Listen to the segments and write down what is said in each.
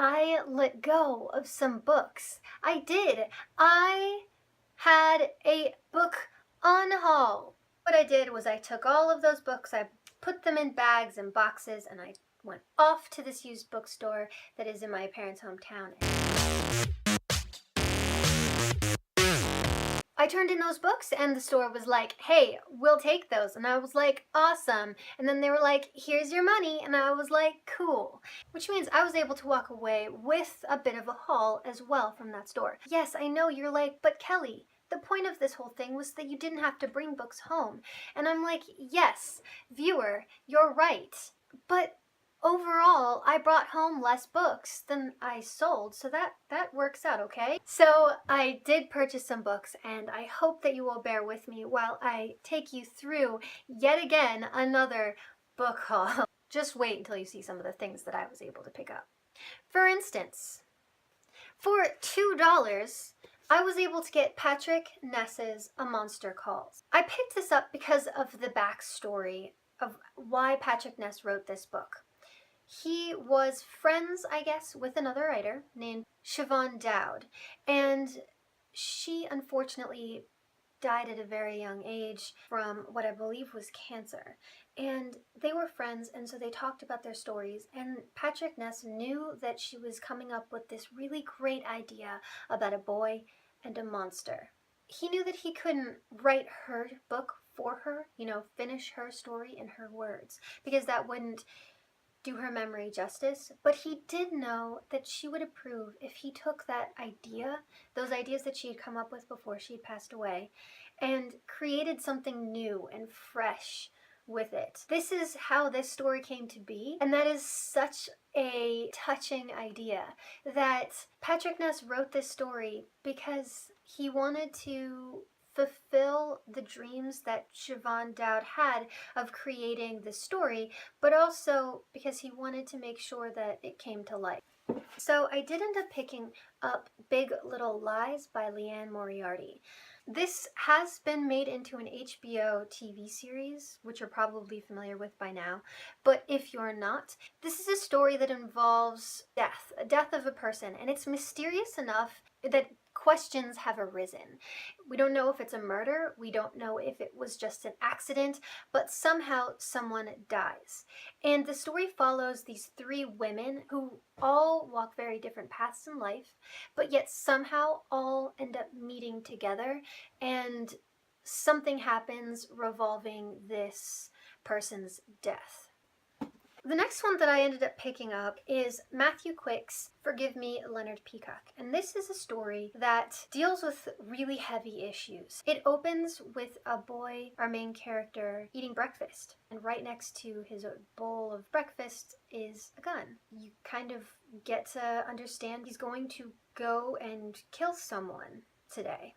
I let go of some books. I did. I had a book unhaul. What I did was I took all of those books, I put them in bags and boxes, and I went off to this used bookstore that is in my parents' hometown. I turned in those books and the store was like, hey, we'll take those. And I was like, awesome. And then they were like, here's your money. And I was like, cool. Which means I was able to walk away with a bit of a haul as well from that store. Yes, I know you're like, but Kelly, the point of this whole thing was that you didn't have to bring books home. And I'm like, yes, viewer, you're right. But overall, I brought home less books than I sold, so that works out okay. So I did purchase some books, and I hope that you will bear with me while I take you through yet again another book haul. Just wait until you see some of the things that I was able to pick up. For instance, for $2, I was able to get Patrick Ness's A Monster Calls. I picked this up because of the backstory of why Patrick Ness wrote this book. He was friends, I guess, with another writer named Siobhan Dowd, and she unfortunately died at a very young age from what I believe was cancer. And they were friends, and so they talked about their stories, and Patrick Ness knew that she was coming up with this really great idea about a boy and a monster. He knew that he couldn't write her book for her, finish her story in her words, because that wouldn't do her memory justice, but he did know that she would approve if he took that idea, those ideas that she had come up with before she passed away, and created something new and fresh with it. This is how this story came to be, and that is such a touching idea that Patrick Ness wrote this story because he wanted to fulfill the dreams that Siobhan Dowd had of creating this story, but also because he wanted to make sure that it came to life. So I did end up picking up Big Little Lies by Liane Moriarty. This has been made into an HBO TV series, which you're probably familiar with by now, but if you're not, this is a story that involves death of a person, and it's mysterious enough that questions have arisen. We don't know if it's a murder, we don't know if it was just an accident, but somehow someone dies. And the story follows these three women who all walk very different paths in life, but yet somehow all end up meeting together, and something happens revolving this person's death. The next one that I ended up picking up is Matthew Quick's Forgive Me, Leonard, Peacock. And this is a story that deals with really heavy issues. It opens with a boy, our main character, eating breakfast. And right next to his bowl of breakfast is a gun. You kind of get to understand he's going to go and kill someone today.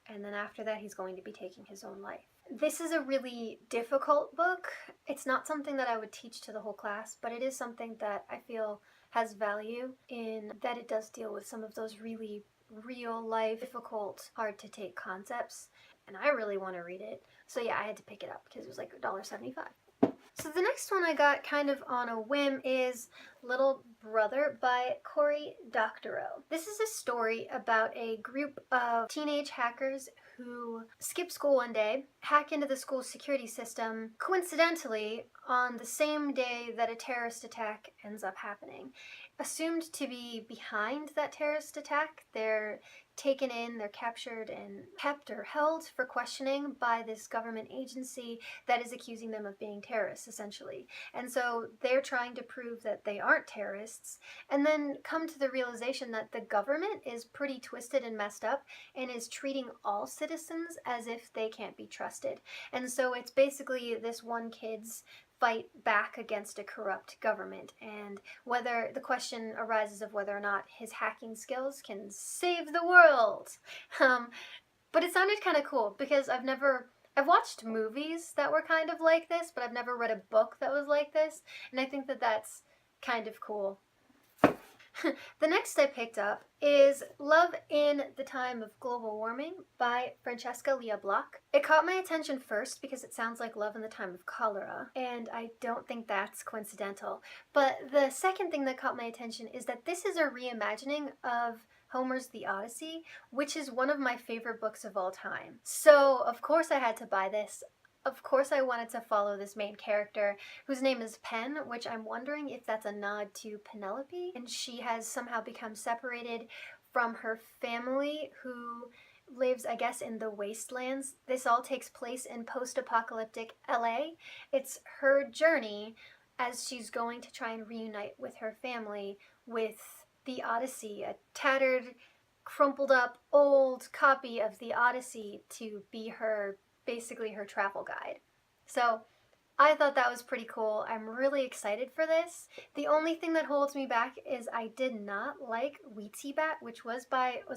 And then after that, he's going to be taking his own life. This is a really difficult book. It's not something that I would teach to the whole class, but it is something that I feel has value in that it does deal with some of those really real life, difficult, hard to take concepts. And I really want to read it. So yeah, I had to pick it up because it was like $1.75. So the next one I got kind of on a whim is Little Brother by Cory Doctorow. This is a story about a group of teenage hackers who skip school one day, hack into the school security system, coincidentally on the same day that a terrorist attack ends up happening. Assumed to be behind that terrorist attack, they're taken in, they're captured and kept or held for questioning by this government agency that is accusing them of being terrorists, essentially. And so they're trying to prove that they aren't terrorists, and then come to the realization that the government is pretty twisted and messed up and is treating all citizens as if they can't be trusted. And so it's basically this one kid's fight back against a corrupt government, and whether the question arises of whether or not his hacking skills can save the world. But it sounded kind of cool because I've watched movies that were kind of like this, but I've never read a book that was like this, and I think that that's kind of cool. The next I picked up is Love in the Time of Global Warming by Francesca Lia Block. It caught my attention first because it sounds like Love in the Time of Cholera, and I don't think that's coincidental. But the second thing that caught my attention is that this is a reimagining of Homer's The Odyssey, which is one of my favorite books of all time. So, of course I had to buy this. Of course I wanted to follow this main character, whose name is Pen, which I'm wondering if that's a nod to Penelope, and she has somehow become separated from her family, who lives, I guess, in the wastelands. This all takes place in post-apocalyptic LA. It's her journey as she's going to try and reunite with her family with the Odyssey, a tattered, crumpled up, old copy of the Odyssey to be her, basically her travel guide. So I thought that was pretty cool. I'm really excited for this. The only thing that holds me back is I did not like Weetsy Bat, which was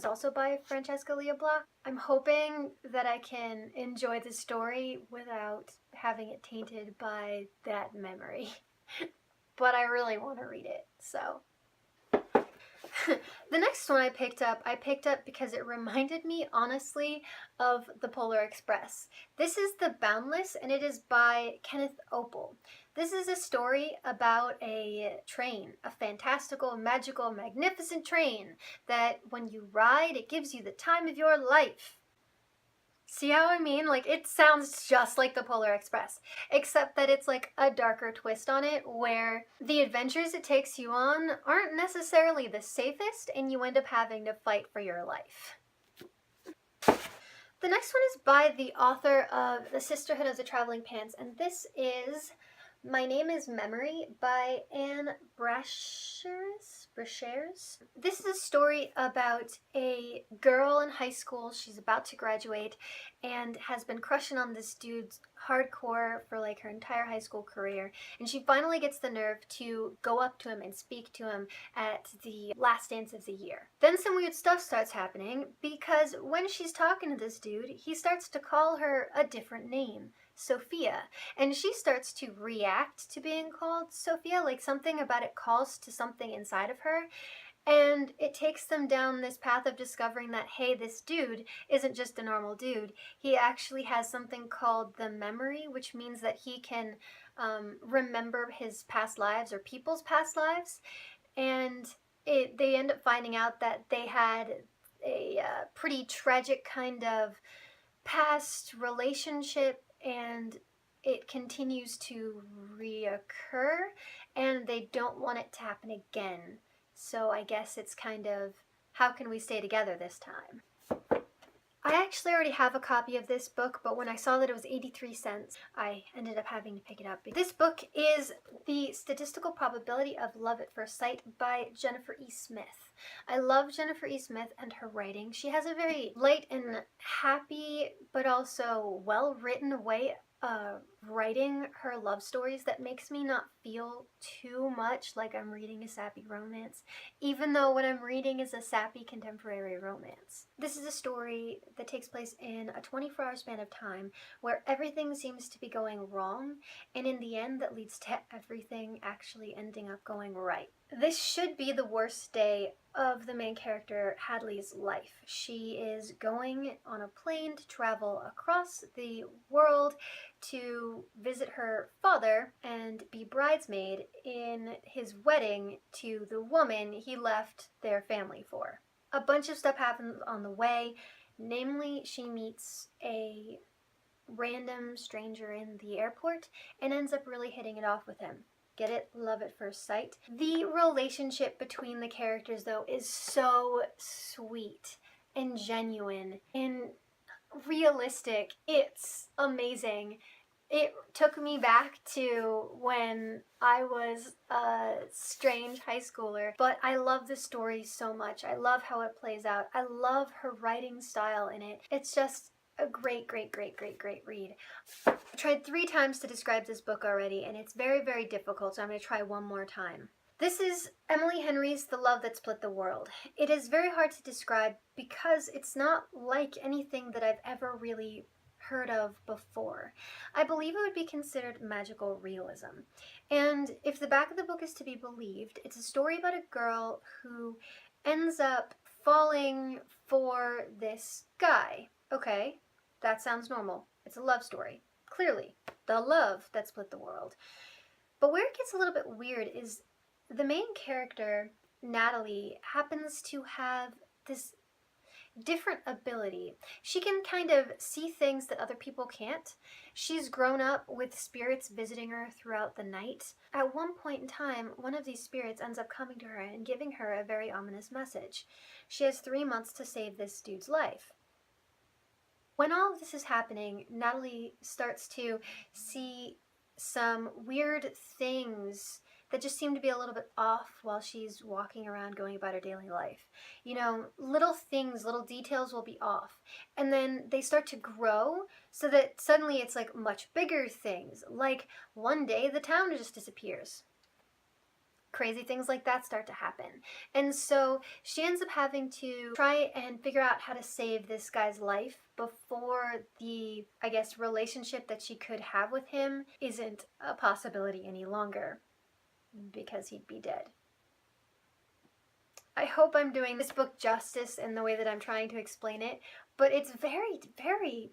also by Francesca Lia Block. I'm hoping that I can enjoy the story without having it tainted by that memory. But I really want to read it, so. The next one I picked up because it reminded me, honestly, of the Polar Express. This is The Boundless, and it is by Kenneth Opel. This is a story about a train, a fantastical, magical, magnificent train that when you ride, it gives you the time of your life. See how I mean? Like, it sounds just like the Polar Express, except that it's like a darker twist on it, where the adventures it takes you on aren't necessarily the safest, and you end up having to fight for your life. The next one is by the author of The Sisterhood of the Traveling Pants, and this is My Name is Memory by Anne Brashares. This is a story about a girl in high school. She's about to graduate and has been crushing on this dude hardcore for like her entire high school career. And she finally gets the nerve to go up to him and speak to him at the last dance of the year. Then some weird stuff starts happening because when she's talking to this dude, he starts to call her a different name. Sophia, and she starts to react to being called Sophia, like something about it calls to something inside of her, and it takes them down this path of discovering that, hey, this dude isn't just a normal dude. He actually has something called the memory, which means that he can remember his past lives or people's past lives, and they end up finding out that they had a pretty tragic kind of past relationship, and it continues to reoccur, and they don't want it to happen again. So I guess it's kind of, how can we stay together this time? I actually already have a copy of this book, but when I saw that it was 83 cents, I ended up having to pick it up. This book is The Statistical Probability of Love at First Sight by Jennifer E. Smith. I love Jennifer E. Smith and her writing. She has a very light and happy, but also well-written way writing her love stories that makes me not feel too much like I'm reading a sappy romance, even though what I'm reading is a sappy contemporary romance. This is a story that takes place in a 24-hour span of time where everything seems to be going wrong, and in the end that leads to everything actually ending up going right. This should be the worst day of the main character Hadley's life. She is going on a plane to travel across the world to visit her father and be bridesmaid in his wedding to the woman he left their family for. A bunch of stuff happens on the way, namely she meets a random stranger in the airport and ends up really hitting it off with him. Get it? Love at first sight. The relationship between the characters, though, is so sweet and genuine and realistic. It's amazing. It took me back to when I was a strange high schooler, but I love the story so much. I love how it plays out. I love her writing style in it. It's just a great read. I've tried 3 times to describe this book already, and it's very, very difficult, so I'm going to try one more time. This is Emily Henry's The Love That Split the World. It is very hard to describe because it's not like anything that I've ever really heard of before. I believe it would be considered magical realism. And if the back of the book is to be believed, it's a story about a girl who ends up falling for this guy. Okay, that sounds normal. It's a love story. Clearly, the love that split the world. But where it gets a little bit weird is the main character, Natalie, happens to have this different ability. She can kind of see things that other people can't. She's grown up with spirits visiting her throughout the night. At one point in time, one of these spirits ends up coming to her and giving her a very ominous message. She has 3 months to save this dude's life. When all of this is happening, Natalie starts to see some weird things that just seem to be a little bit off while she's walking around going about her daily life. You know, little things, little details will be off. And then they start to grow so that suddenly it's like much bigger things. Like one day the town just disappears. Crazy things like that start to happen. And so she ends up having to try and figure out how to save this guy's life before the, I guess, relationship that she could have with him isn't a possibility any longer, because he'd be dead. I hope I'm doing this book justice in the way that I'm trying to explain it, but it's very, very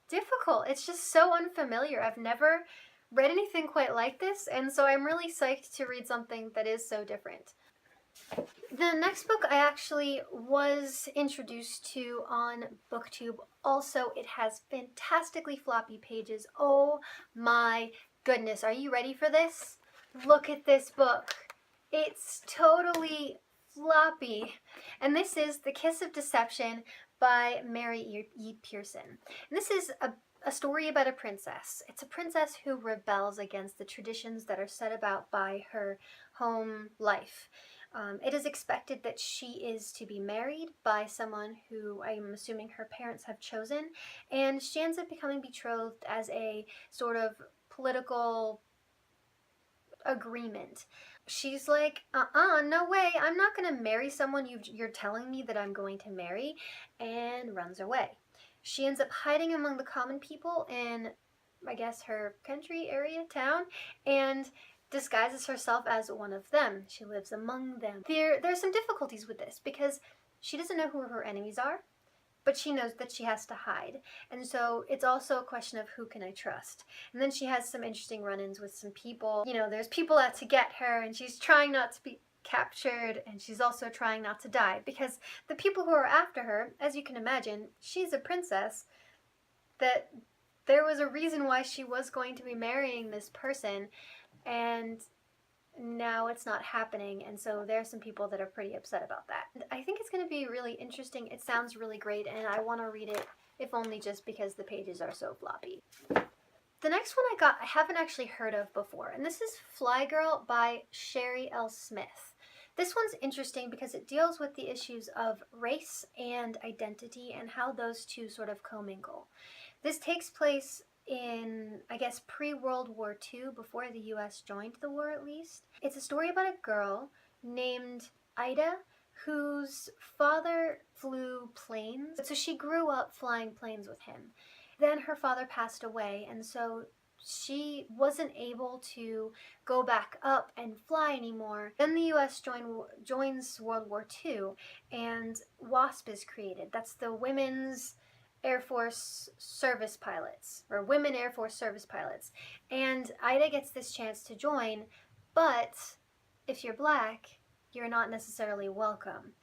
difficult. It's just so unfamiliar. I've never read anything quite like this, and so I'm really psyched to read something that is so different. The next book I actually was introduced to on BookTube. Also, it has fantastically floppy pages. Oh my goodness, are you ready for this? Look at this book. It's totally floppy. And this is The Kiss of Deception by Mary E. Pearson. And this is a story about a princess. It's a princess who rebels against the traditions that are set about by her home life. It is expected that she is to be married by someone who I'm assuming her parents have chosen, and she ends up becoming betrothed as a sort of political agreement. She's like, no way, I'm not going to marry someone you're telling me that I'm going to marry, and runs away. She ends up hiding among the common people in, I guess, her country area, town, and disguises herself as one of them. She lives among them. There's some difficulties with this because she doesn't know who her enemies are, but she knows that she has to hide. And so it's also a question of who can I trust. And then she has some interesting run-ins with some people. You know, there's people out to get her, and she's trying not to be captured, and she's also trying not to die, because the people who are after her, as you can imagine, she's a princess, that there was a reason why she was going to be marrying this person, and now it's not happening, and so there's some people that are pretty upset about that. And I think it's going to be really interesting. It sounds really great, and I want to read it, if only just because the pages are so floppy. The next one I haven't actually heard of before, and this is Fly Girl by Sherry L. Smith. This one's interesting because it deals with the issues of race and identity and how those two sort of commingle. This takes place in, I guess, pre-World War II, before the US joined the war at least. It's a story about a girl named Ida whose father flew planes, so she grew up flying planes with him. Then her father passed away, and so she wasn't able to go back up and fly anymore. Then the US joins World War II, and WASP is created. That's the Women's Air Force Service Pilots, or Women Air Force Service Pilots. And Ida gets this chance to join, but if you're black, you're not necessarily welcome.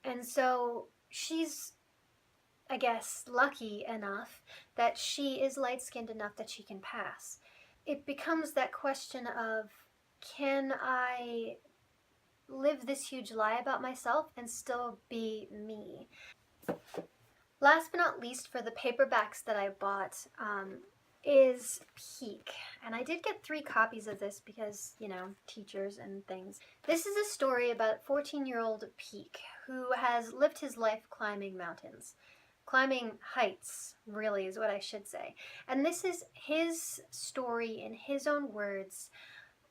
And so she's, I guess, lucky enough that she is light-skinned enough that she can pass. It becomes that question of, can I live this huge lie about myself and still be me? Last but not least, for the paperbacks that I bought, is Peak. And I did get 3 copies of this because, you know, teachers and things. This is a story about 14-year-old Peak, who has lived his life climbing mountains. Climbing heights, really, is what I should say. And this is his story in his own words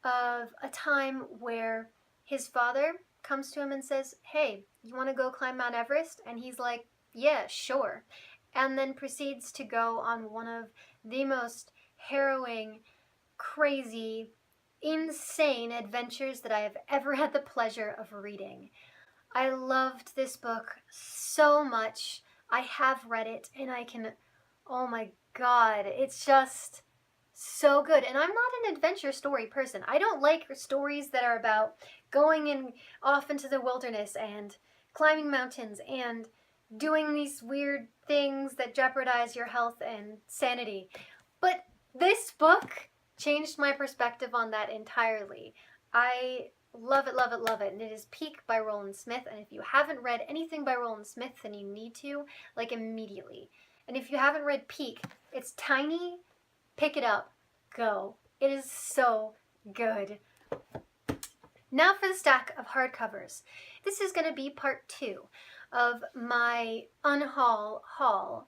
of a time where his father comes to him and says, hey, you want to go climb Mount Everest? And he's like, yeah, sure. and then proceeds to go on one of the most harrowing, crazy, insane adventures that I have ever had the pleasure of reading. I loved this book so much. I have read it, and oh my god, it's just so good. And I'm not an adventure story person. I don't like stories that are about going off into the wilderness and climbing mountains and doing these weird things that jeopardize your health and sanity. But this book changed my perspective on that entirely. I love it, love it, love it. And it is Peak by Roland Smith. And if you haven't read anything by Roland Smith, then you need to, like, immediately. And if you haven't read Peak, it's tiny. Pick it up. Go. It is so good. Now for the stack of hardcovers. This is going to be part 2 of my Unhaul haul.